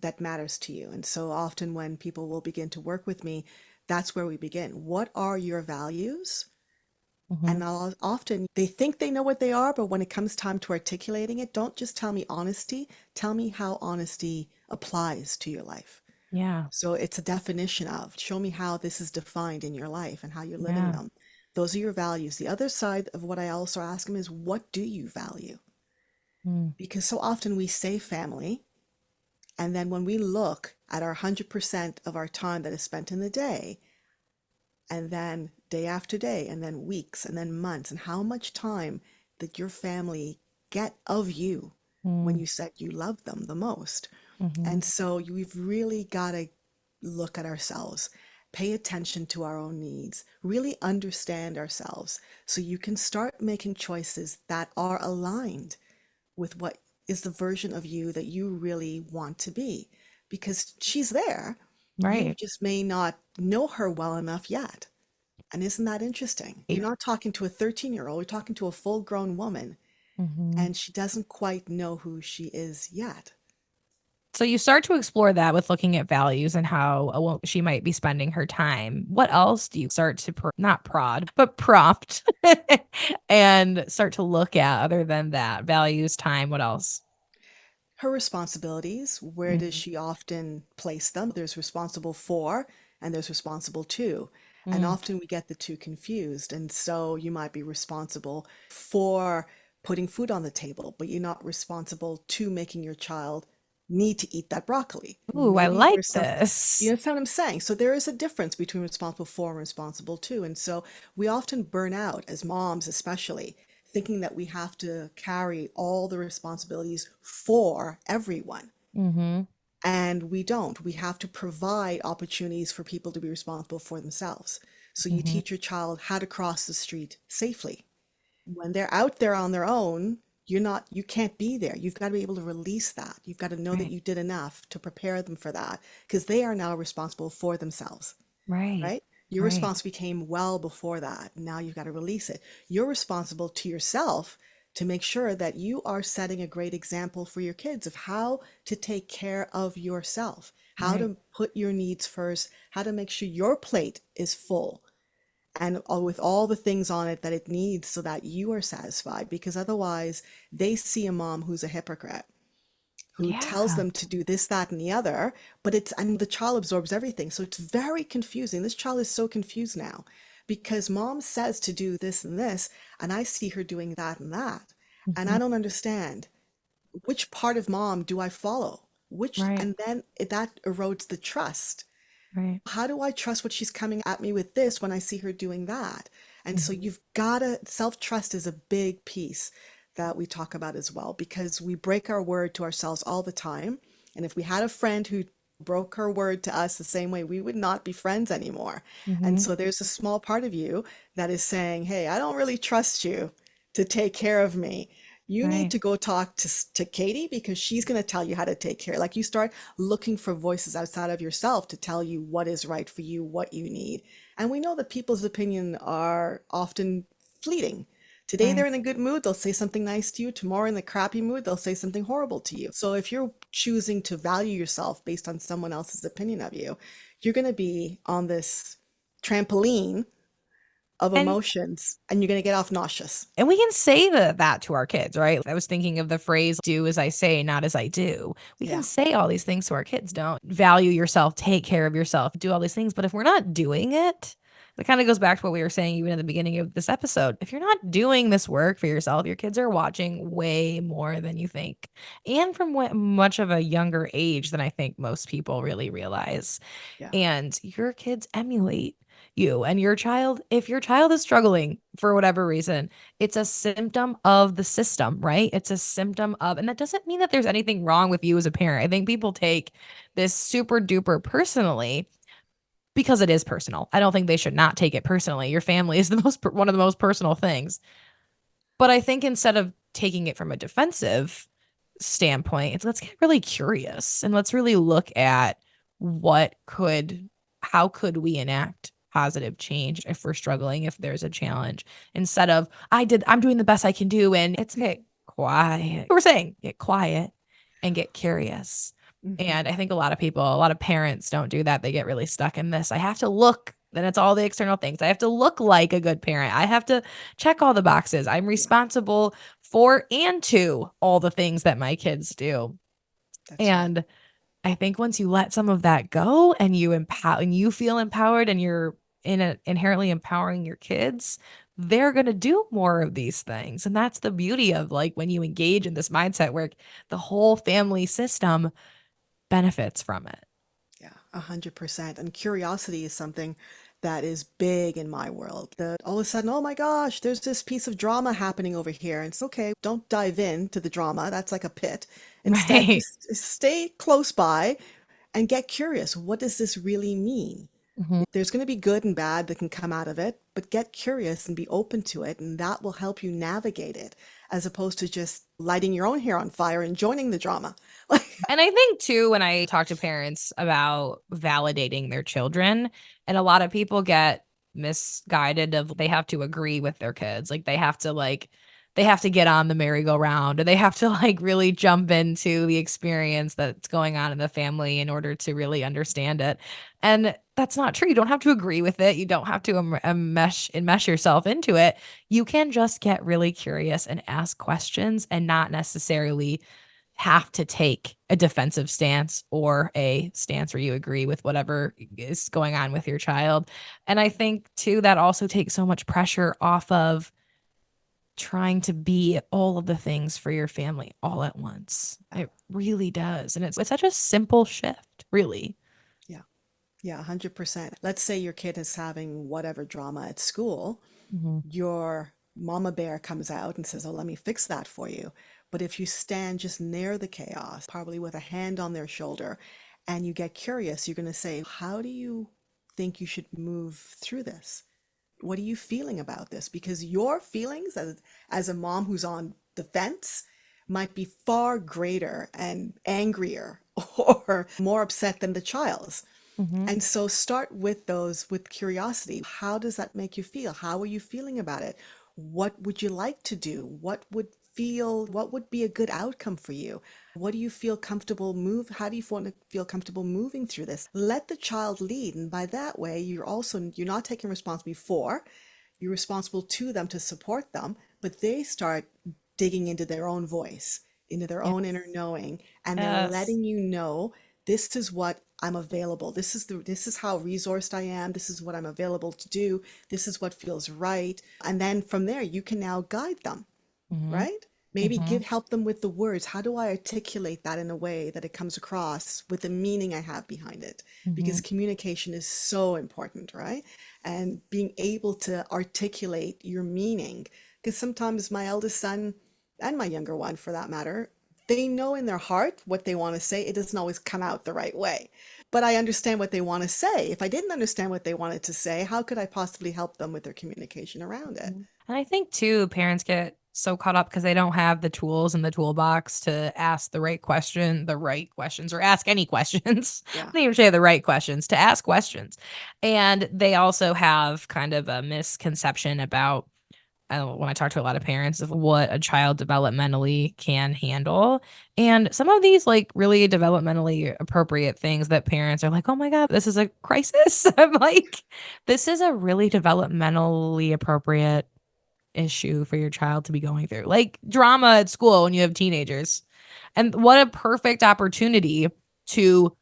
that matters to you. And so often when people will begin to work with me, that's where we begin. What are your values? Mhm. And often they think they know what they are, but when it comes time to articulating it, don't just tell me honesty, tell me how honesty applies to your life. Yeah. So it's a definition of, show me how this is defined in your life and how you're living Yeah. them. Those are your values. The other side of what I also ask them is, what do you value? Mm. Because so often we say family, and then when we look at our 100% of our time that is spent in the day, and then day after day, and then weeks, and then months, and how much time did your family get of you when Mm. you said you love them the most? Mhm. And so we've really got to look at ourselves, pay attention to our own needs, really understand ourselves so you can start making choices that are aligned with what is the version of you that you really want to be. Because she's there, you Right. just may not know her well enough yet. And isn't that interesting? You're not talking to a 13-year-old, you're talking to a full grown woman, Mhm. and she doesn't quite know who she is yet. So you start to explore that with looking at values and how she might be spending her time. What else do you start to not prod, but prompt and start to look at other than that? Values, time, what else? Her responsibilities, where does Mhm. she often place them? There's responsible for and there's responsible to. And Mm. often we get the two confused. And so you might be responsible for putting food on the table, but you're not responsible to making your child need to eat that broccoli. Ooh, I Maybe like there's some, you this. understand what I'm saying? So there is a difference between responsible for and responsible to. And so we often burn out as moms, especially thinking that we have to carry all the responsibilities for everyone. Mhm. And we don't. We have to provide opportunities for people to be responsible for themselves. So you Mhm. teach your child how to cross the street safely. When they're out there on their own, you can't be there. You've got to be able to release that. You've got to know that Right. you did enough to prepare them for that because they are now responsible for themselves, Right. right? Your Right. response became well before that. Now you've got to release it. You're responsible to yourself to make sure that you are setting a great example for your kids of how to take care of yourself, how Right. to put your needs first, how to make sure your plate is full and with all the things on it that it needs so that you are satisfied. Because otherwise, they see a mom who's a hypocrite who tells Yeah. them to do this, that, and the other, but and the child absorbs everything. So it's very confusing. This child is so confused now because mom says to do this and this, and I see her doing that and that. And Mhm. I don't understand which part of mom do I follow? Right. And then that erodes the trust. Right. How do I trust what she's coming at me with this when I see her doing that? And so Mhm. you've got to, self-trust is a big piece that we talk about as well, because we break our word to ourselves all the time. And if we had a friend who broke her word to us the same way, we would not be friends anymore. And Mhm. so there's a small part of you that is saying, hey, I don't really trust you to take care of me. You need Right. to go talk to Katie because she's going to tell you how to take care. Like you start looking for voices outside of yourself to tell you what is right for you, what you need. And we know that people's opinion are often fleeting. Today Right. they're in a good mood, they'll say something nice to you. Tomorrow in the crappy mood, they'll say something horrible to you. So if you're choosing to value yourself based on someone else's opinion of you, you're going to be on this trampoline of And emotions and you're going to get off nauseous. And we can say that to our kids, right? I was thinking of the phrase, do as I say, not as I do. We can Yeah, say all these things to our kids. Don't value yourself, take care of yourself, do all these things. But if we're not doing it, it kind of goes back to what we were saying even in the beginning of this episode. If you're not doing this work for yourself, your kids are watching way more than you think. And from much of a younger age than I think most people really realize. yeah, And your kids emulate you and your child. If your child is struggling for whatever reason, it's a symptom of the system, right? It's a symptom of, and that doesn't mean that there's anything wrong with you as a parent. I think people take this super duper personally because it is personal. I don't think they should not take it personally. Your family is the one of the most personal things. But I think instead of taking it from a defensive standpoint, let's get really curious and let's really look at what could how could we enact positive change if we're struggling, if there's a challenge, instead of I'm doing the best I can do, and it's get quiet. We're saying get quiet and get curious. hmm, And I think a lot of parents don't do that. They get really stuck in this. I have to look, then it's all the external things. I have to look like a good parent. I have to check all the boxes. I'm yeah, responsible for and to all the things that my kids do. that's right. And I think once you let some of that go and you feel empowered and you're inherently empowering your kids, they're going to do more of these things. And that's the beauty of like when you engage in this mindset where the whole family system benefits from it. Yeah, 100%. And curiosity is something that is big in my world. That all of a sudden, oh my gosh, there's this piece of drama happening over here. And it's okay, don't dive into the drama. That's like a pit. Instead, Right. just stay close by and get curious. What does this really mean? Mhm. There's going to be good and bad that can come out of it, but get curious and be open to it, and that will help you navigate it, as opposed to just lighting your own hair on fire and joining the drama. Like, And I think too, when I talk to parents about validating their children, and a lot of people get misguided of they have to agree with their kids. Like they have to get on the merry-go-round or they have to like really jump into the experience that's going on in the family in order to really understand it. And that's not true. You don't have to agree with it. You don't have to enmesh yourself into it. You can just get really curious and ask questions and not necessarily have to take a defensive stance or a stance where you agree with whatever is going on with your child. And I think too that also takes so much pressure off of trying to be all of the things for your family all at once. It really does. And it's such a simple shift, really. yeah. Yeah, 100%. Let's say your kid is having whatever drama at school. Mhm. Your mama bear comes out and says, oh, let me fix that for you. But if you stand just near the chaos, probably with a hand on their shoulder, and you get curious, you're going to say, how do you think you should move through this? What are you feeling about this? Because your feelings as a mom who's on the fence might be far greater and angrier or more upset than the child's. Mhm. And so start with those with curiosity. How does that make you feel? How are you feeling about it? What would you like to do? What would be a good outcome for you? What do you feel comfortable how do you want to feel comfortable moving through this? Let the child lead. And by that way, you're not taking responsibility for, you're responsible to them to support them, but they start digging into their own voice, into their own inner Yes. knowing, and they're Yes. letting you know this is what I'm available. This is how resourced I am. This is what I'm available to do. This is what feels right. And then from there you can now guide them, Mhm. right? Maybe Mhm. help them with the words. How do I articulate that in a way that it comes across with the meaning I have behind it? Because Mhm. communication is so important, right? And being able to articulate your meaning. Because sometimes my eldest son and my younger one, for that matter, they know in their heart what they want to say. It doesn't always come out the right way. But I understand what they want to say. If I didn't understand what they wanted to say, how could I possibly help them with their communication around it? Mhm. And I think too, parents get so caught up because they don't have the tools in the toolbox to ask the right questions, or ask any questions. I Yeah. don't even say the right questions, to ask questions. And they also have kind of a misconception about when I talk to a lot of parents of what a child developmentally can handle. And some of these like really developmentally appropriate things that parents are like, oh my God, this is a crisis. I'm like, this is a really developmentally appropriate issue for your child to be going through. Like drama at school when you have teenagers. And what a perfect opportunity to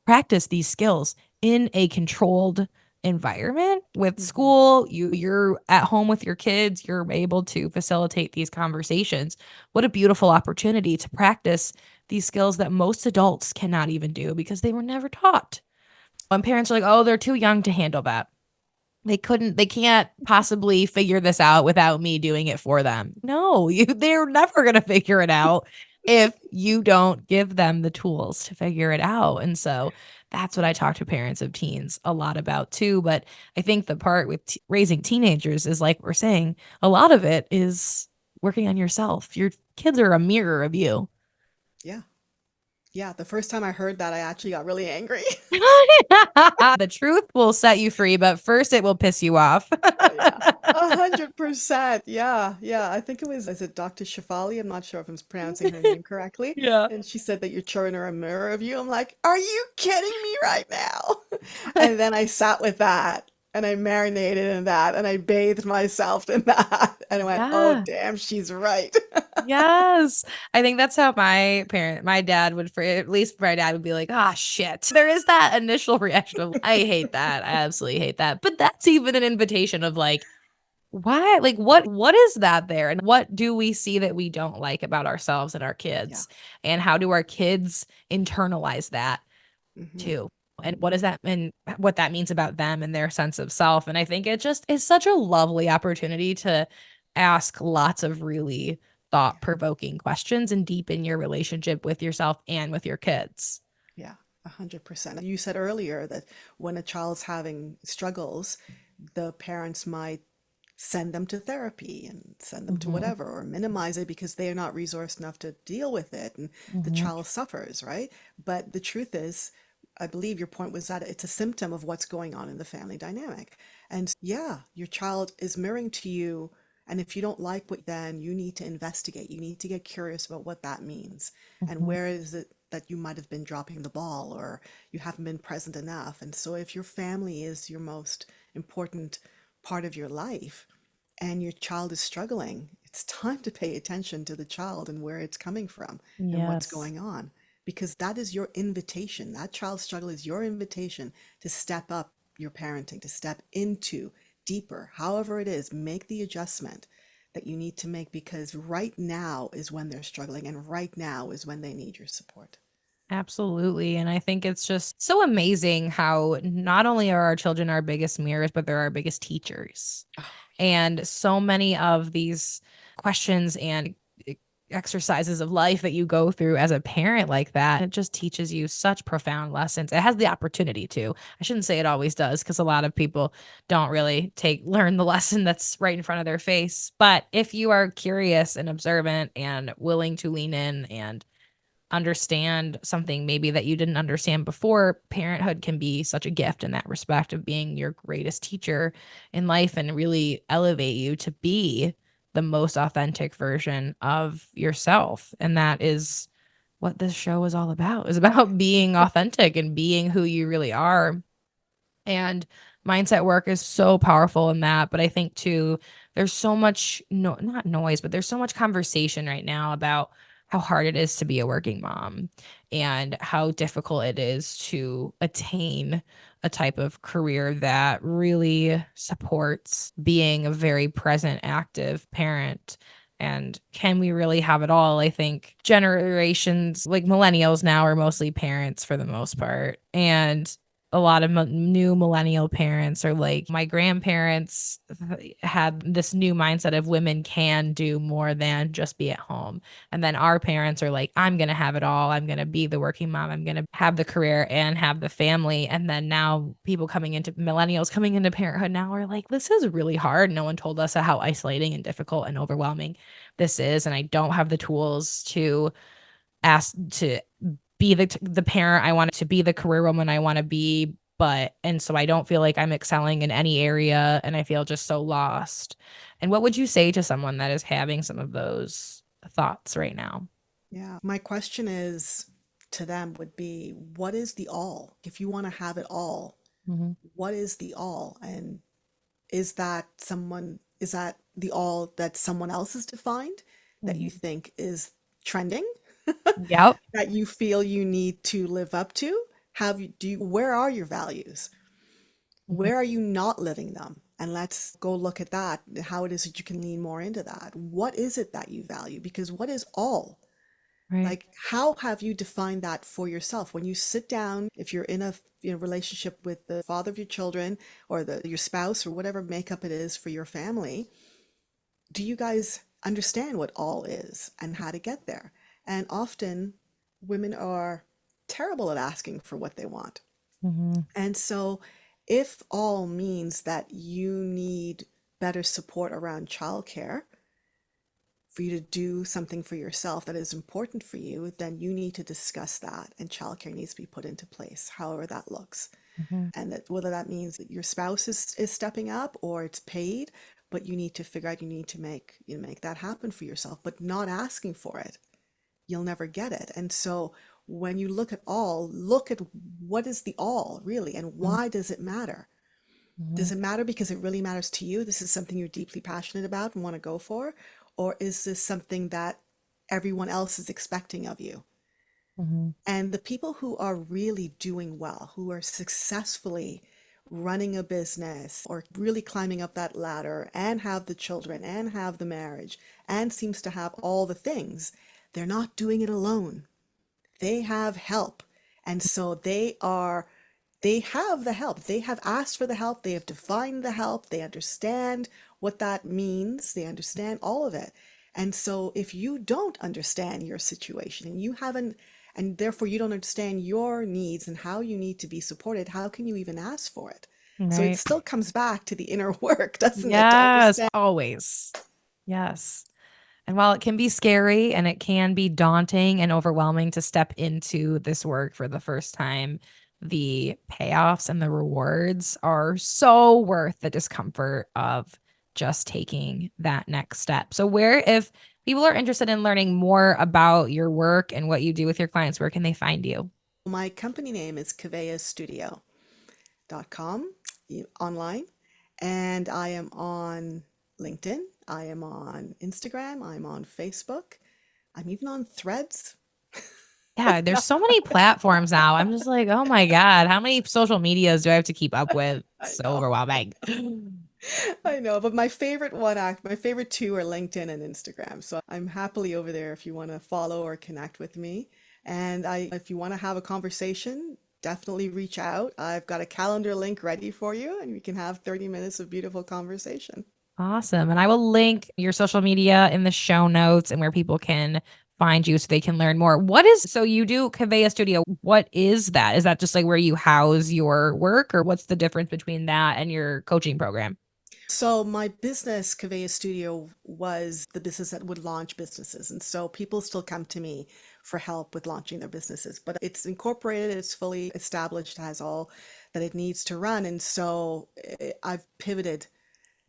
practice these skills in a controlled environment with Hmm. school. You're at home with your kids, you're able to facilitate these conversations. What a beautiful opportunity to practice these skills that most adults cannot even do because they were never taught. When parents are like, oh, they're too young to handle that, they can't possibly figure this out without me doing it for them. No, they're never going to figure it out if you don't give them the tools to figure it out. And so that's what I talk to parents of teens a lot about too. But I think the part with raising teenagers is like we're saying, a lot of it is working on yourself. Your kids are a mirror of you. Yeah. Yeah. The first time I heard that, I actually got really angry. The truth will set you free, but first it will piss you off. Oh yeah, 100%. Yeah, yeah. I think is it Dr. Shafali? I'm not sure if I'm pronouncing her name correctly. Yeah. And she said that your children are a mirror of you. I'm like, are you kidding me right now? And then I sat with that and I marinated in that and I bathed myself in that and I went, oh Yeah. damn, she's right. Yes. I think that's how my dad would, for at least my dad would be like, ah, shit. There is that initial reaction of, I hate that. I absolutely hate that. But that's even an invitation of like, why? Like, what is that there? And what do we see that we don't like about ourselves and our Yeah. kids? And how do our kids internalize that Hmm. too? And what does that and what that means about them and their sense of self? And I think it just is such a lovely opportunity to ask lots of really thought provoking questions and deepen your relationship with yourself and with your kids. Yeah, 100%. You said earlier that when a child's having struggles, the parents might send them to therapy and send them to Hmm. whatever, or minimize it because they are not resourced enough to deal with it, and the Hmm. child suffers, right? But the truth is, I believe your point was that it's a symptom of what's going on in the family dynamic. And yeah, your child is mirroring to you. And if you don't like what, then you need to investigate. You need to get curious about what that means. And Hmm. where is it that you might have been dropping the ball or you haven't been present enough? And so if your family is your most important part of your life, and your child is struggling, it's time to pay attention to the child and where it's coming from and what's Yes, going on. Because that is your invitation. That child's struggle is your invitation to step up your parenting, to step into deeper, however it is, make the adjustment that you need to make because right now is when they're struggling and right now is when they need your support. absolutely. And I think it's just so amazing how not only are our children our biggest mirrors, but they're our biggest teachers. Oh, And so many of these questions and exercises of life that you go through as a parent like that, it just teaches you such profound lessons. It has the opportunity to. I shouldn't say it always does because a lot of people don't really learn the lesson that's right in front of their face. But if you are curious and observant and willing to lean in and understand something maybe that you didn't understand before, parenthood can be such a gift in that respect of being your greatest teacher in life and really elevate you to be the most authentic version of yourself. And that is what this show is all about. Is about being authentic and being who you really are. And mindset work is so powerful in that. But I think too, there's so much not noise, but there's so much conversation right now about how hard it is to be a working mom and how difficult it is to attain a type of career that really supports being a very present, active parent. And can we really have it all? I think generations like millennials now are mostly parents for the most part. And a lot of new millennial parents are like my grandparents had this new mindset of women can do more than just be at home. And then our parents are like, I'm going to have it all. I'm going to be the working mom. I'm going to have the career and have the family. And then now people coming into millennials coming into parenthood now are like, this is really hard. No one told us how isolating and difficult and overwhelming this is. And I don't have the tools to ask to be the parent I want to be, the career woman I want to be, and so I don't feel like I'm excelling in any area and I feel just so lost. And what would you say to someone that is having some of those thoughts right now? Yeah. My question is to them would be, what is the all? If you want to have it all, Mm-hmm. what is the all? And is that the all that someone else has defined that you Mm-hmm. think is trending, Yep. that you feel you need to live up to? Where are your values? Mm-hmm. Where are you not living them? And let's go look at that, how it is that you can lean more into that. What is it that you value? Because what is all? Right. Like, how have you defined that for yourself? When you sit down, if you're in a relationship with the father of your children or your spouse or whatever makeup it is for your family, do you guys understand what all is and how to get there? And often women are terrible at asking for what they want. Mm-hmm. And so, if all means that you need better support around childcare for you to do something for yourself that is important for you, then you need to discuss that, and childcare needs to be put into place, however that looks. Mm-hmm. And that whether that means that your spouse is stepping up or it's paid, but you need to figure out, you need to make that happen for yourself, but not asking for it, you'll never get it. And so when you look at all, look at what is the all really, and why does it matter? Mm-hmm. Does it matter because it really matters to you? This is something you're deeply passionate about and want to go for? Or is this something that everyone else is expecting of you? Mm-hmm. And the people who are really doing well, who are successfully running a business or really climbing up that ladder and have the children and have the marriage and seems to have all the things, they're not doing it alone. They have help. And so they have the help. They have asked for the help. They have defined the help. They understand what that means. They understand all of it. And so if you don't understand your situation and you haven't, and therefore you don't understand your needs and how you need to be supported, how can you even ask for it? So it Right. still comes back to the inner work, doesn't it? To Yes, understand. always. Yes. And while it can be scary and it can be daunting and overwhelming to step into this work for the first time, the payoffs and the rewards are so worth the discomfort of just taking that next step. So, if people are interested in learning more about your work and what you do with your clients, where can they find you? My company name is kaveastudio.com online, and I am on LinkedIn, I am on Instagram, I'm on Facebook, I'm even on Threads. Yeah, there's so many platforms now. I'm just like, oh my God, how many social medias do I have to keep up with? I So know. overwhelming. I know, but my favorite two are LinkedIn and Instagram. So I'm happily over there if you want to follow or connect with me. And if you want to have a conversation, definitely reach out. I've got a calendar link ready for you, and we can have 30 minutes of beautiful conversation. Awesome. And I will link your social media in the show notes and where people can find you so they can learn more. So you do Convey a Studio. What is that? Is that just like where you house your work, or what's the difference between that and your coaching program? So my business, Kaveya Studio, was the business that would launch businesses. And so people still come to me for help with launching their businesses. But it's incorporated, it's fully established, has all that it needs to run. And so I've pivoted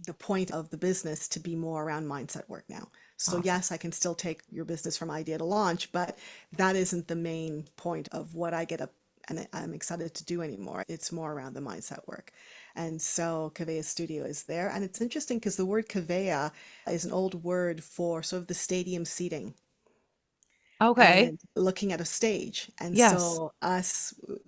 the point of the business to be more around mindset work now. So Awesome. yes, I can still take your business from idea to launch, but that isn't the main point of what I get up and I'm excited to do anymore. It's more around the mindset work. And so Kaveya Studio is there. And it's interesting because the word Kaveya is an old word for sort of the stadium seating Okay. and looking at a stage. And Yes. so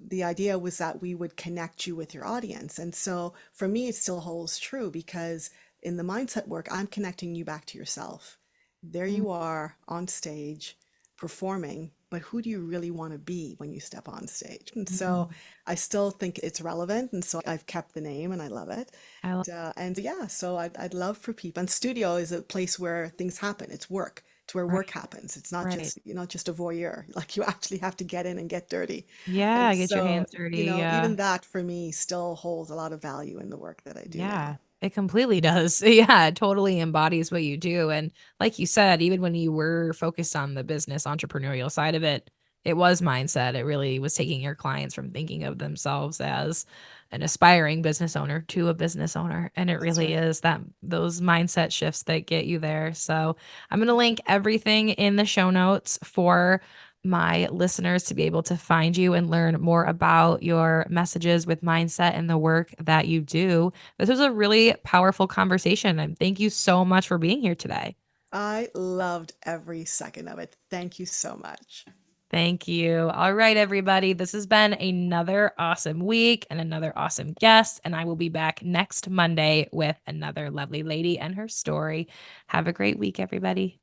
the idea was that we would connect you with your audience. And so for me, it still holds true because in the mindset work, I'm connecting you back to yourself. There Mm, you are on stage performing, but who do you really want to be when you step on stage? And so mm. I still think it's relevant. And so I've kept the name and I love it. I love And yeah, so I'd love for people. And studio is a place where things happen. It's work. It's where Right. work happens. It's not Right. just you're not just a voyeur. Like you actually have to get in and get dirty. Yeah, And get your so, hands dirty. Yeah. even that for me still holds a lot of value in the work that I do now. Yeah, it completely does. Yeah, it totally embodies what you do. And like you said, even when you were focused on the business entrepreneurial side of it, it was mindset. It really was taking your clients from thinking of themselves as an aspiring business owner to a business owner. And it That's really right. is those mindset shifts that get you there. So I'm going to link everything in the show notes for my listeners to be able to find you and learn more about your messages with mindset and the work that you do. This was a really powerful conversation. And thank you so much for being here today. I loved every second of it. Thank you so much. Thank you. All right, everybody. This has been another awesome week and another awesome guest. And I will be back next Monday with another lovely lady and her story. Have a great week, everybody.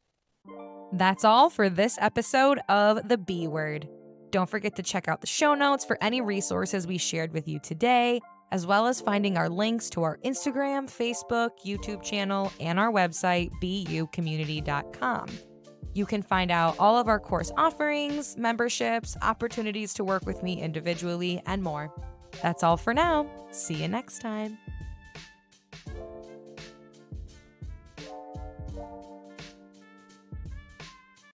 That's all for this episode of The B Word. Don't forget to check out the show notes for any resources we shared with you today, as well as finding our links to our Instagram, Facebook, YouTube channel, and our website, bucommunity.com. You can find out all of our course offerings, memberships, opportunities to work with me individually, and more. That's all for now. See you next time.